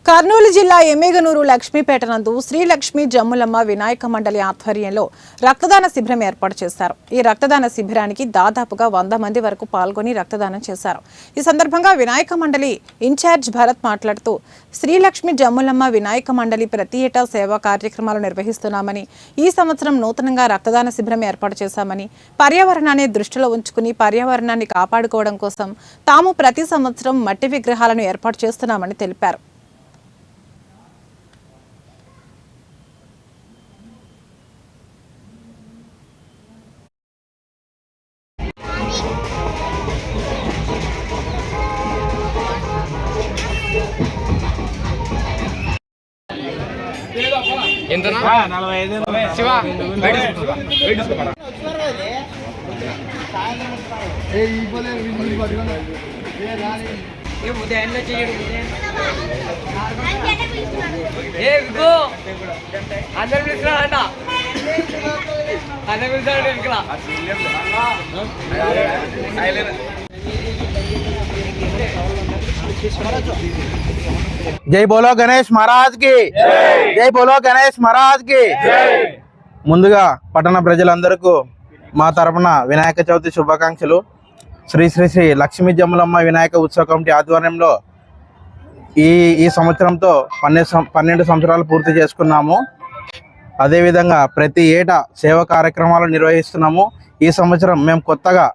కర్నూలు జిల్లా ఎమ్మిగనూరు లక్ష్మీపేట నందు శ్రీ లక్ష్మీ జమ్ములమ్మ వినాయక మండలి ఆధ్వర్యంలో రక్తదాన శిబిరం ఏర్పాటు చేశారు. ఈ రక్తదాన శిబిరానికి దాదాపుగా 100 మంది వరకు పాల్గొని రక్తదానం చేశారు. ఈ సందర్భంగా వినాయక మండలి ఇన్ఛార్జ్ భరత్ మాట్లాడుతూ శ్రీ లక్ష్మీ జమ్ములమ్మ వినాయక మండలి ప్రతి ఏటా సేవా కార్యక్రమాలు నిర్వహిస్తున్నామని, ఈ సంవత్సరం నూతనంగా రక్తదాన శిబిరం ఏర్పాటు చేశామని, పర్యావరణాన్ని దృష్టిలో ఉంచుకుని పర్యావరణాన్ని కాపాడుకోవడం కోసం తాము ప్రతి సంవత్సరం మట్టి విగ్రహాలను ఏర్పాటు చేస్తున్నామని తెలిపారు. జై బోలో గణేష్ మహారాజ్ కి జై బోలో గణేష్ మహారాజ్ కి. ముందుగా పట్టణ ప్రజలందరికీ మా తరపున వినాయక చవితి శుభాకాంక్షలు. శ్రీ శ్రీ శ్రీ లక్ష్మీ జమ్ములమ్మ వినాయక ఉత్సవ కమిటీ ఆధ్వర్యంలో ఈ సంవత్సరంతో 12 సంవత్సరాలు పూర్తి చేసుకున్నాము. అదేవిధంగా ప్రతి ఏటా సేవా కార్యక్రమాలు నిర్వహిస్తున్నాము. ఈ సంవత్సరం మేము కొత్తగా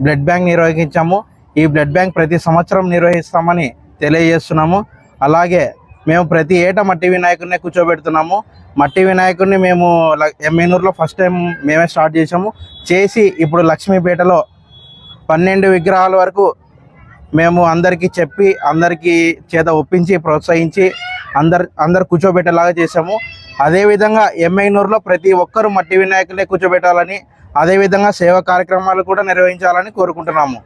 బ్లడ్ బ్యాంక్ నిర్వహించాము. ఈ బ్లడ్ బ్యాంక్ ప్రతి సంవత్సరం నిర్వహిస్తామని తెలియజేస్తున్నాము. అలాగే మేము ప్రతి ఏటా మట్టి వినాయకుడిని కూర్చోబెడుతున్నాము. మట్టి వినాయకుడిని మేము ఎమ్మిగనూరులో ఫస్ట్ టైం మేమే స్టార్ట్ చేసి ఇప్పుడు లక్ష్మీపేటలో 12 విగ్రహాల వరకు మేము అందరికీ చెప్పి అందరికీ చేత ఒప్పించి ప్రోత్సహించి అందరు కూర్చోబెట్టేలాగా చేసాము. అదేవిధంగా ఎమ్మిగనూరులో ప్రతి ఒక్కరూ మట్టి వినాయకులే కూర్చోబెట్టాలని, అదేవిధంగా సేవా కార్యక్రమాలు కూడా నిర్వహించాలని కోరుకుంటున్నాము.